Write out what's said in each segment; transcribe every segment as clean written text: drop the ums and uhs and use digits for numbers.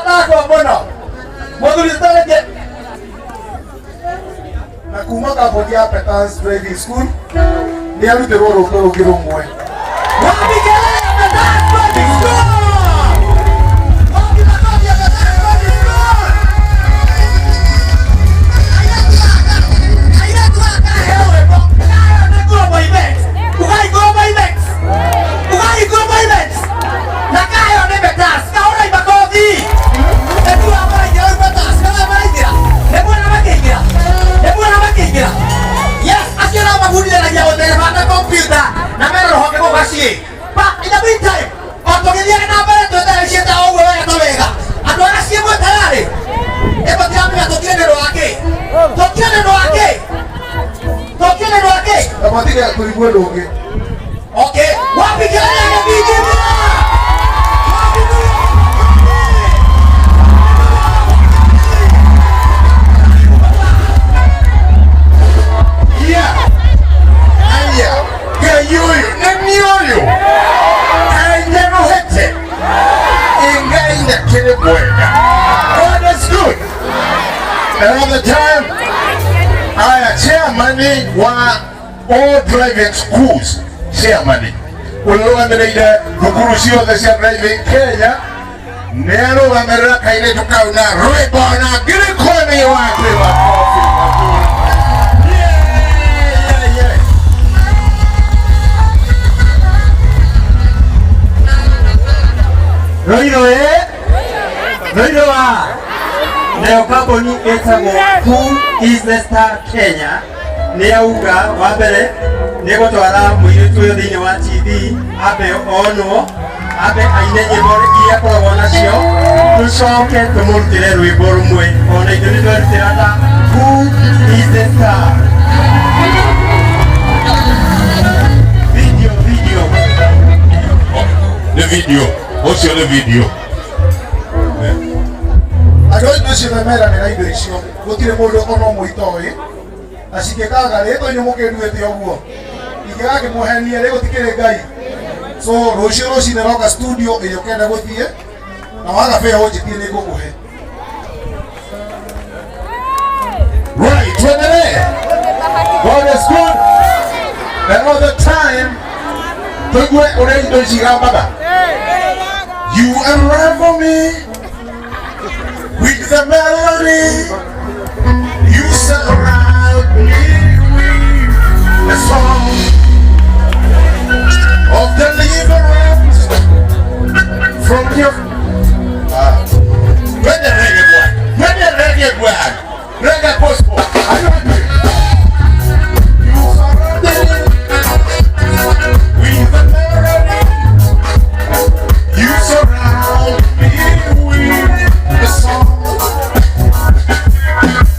Ako mbona? Mwadulistane na kumaka bodia Peters Driving School. Ni aluterwo roko Kuremwo. Wapigele Peters Driving School. Okay, wapi kelele bidii? God is good. Another time, I am chairman wa all driving schools. Chairman. Uloandelea kukurushiwa the driving Kenya. Nero kamera kaile tukauna roibo na gile kone wake wa coffee. Roiro Roiro wa leo kapo ni etamo Who is the Star Kenya ni auga wa mbere ni gutwara muiritu yo thini wa TV abe ono abe aine nyimbo iria koragwo nacio tucoke tumurutire rwimbo rumwe ona ithuĩ nĩtwerutĩra Who is the Star. Video. Agora nós mera na igreja, gutire mundu ono muitoi, ashikekaga leto nyomokeruete oguo. Igirage muhenie lego tikire Ngai. So roshiro roka studio iyo kenda guthie na waga fea hoje tie ni gukuhe. Right, tuendelee. God is good. Another time tugwe urendo shigambaga. You unravel me with the melody. You surround me with the song of deliverance from your. When the reggae boy, reggae gospel. You surround me with the melody. You surround me with the song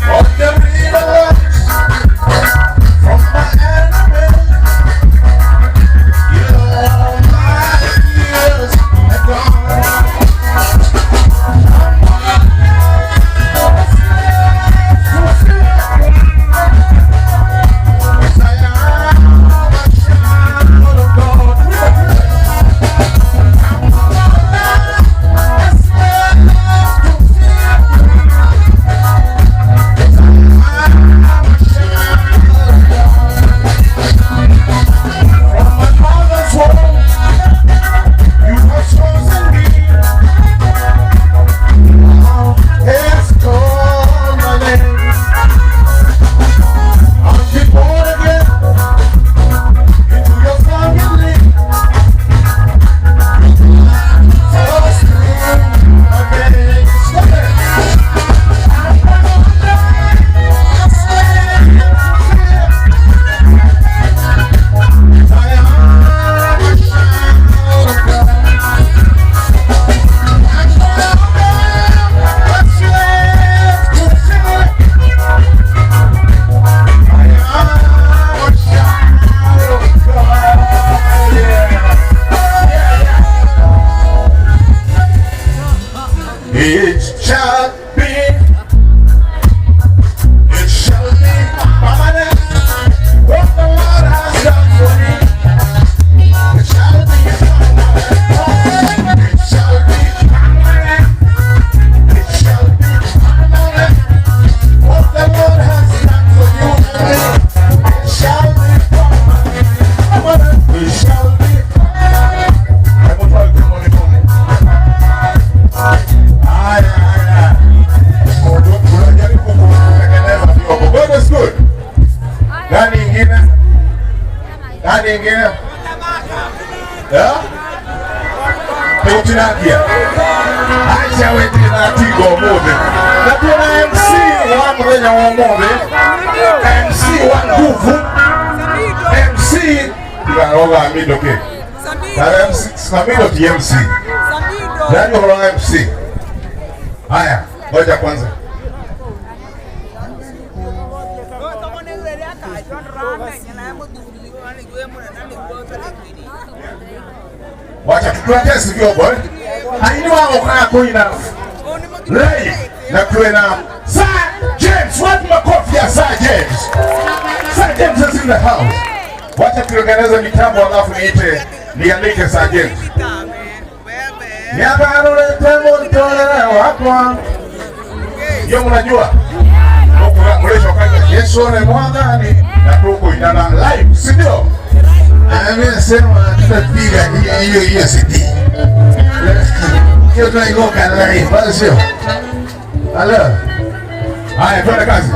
of the rivers from my enemies. You know my years are gone. Nani ingine? Utinakia. Acha wete na tigo mode. Na tuna MC wa mwenye wa mode. MC wa nguvu. MC Igongonaini amido ke. Na MC amido TMC. Nani wa MC? Haya, ngoja kwanza. Wacha tukuletea sikio bwana. Haini wao kwa kuina. Lei na kuena. Sir James, what makofi ya Sir James? Sir James is in the house. Wacha tutengeneze mitambo alafu nialike Sir James. Niabarulete montole wako. Yo mnajua? Mwisho kaka Yesu ni mwangani na tuko inana live, si ndio? Amesema tutapiga hiyo CD. Hiyo tunaigoka live, basi sio? Halo. Haya, twende kazi.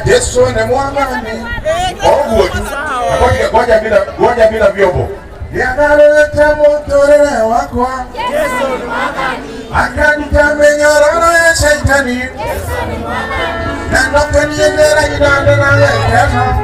Yesu ni mwangani. Ngoja bila vyombo. Yakaleta motore wako. Yesu ni mwangani. Akanitambe nyororo ya shetani. Yesu ni mwangani. Na nokeniendera idande na lekana.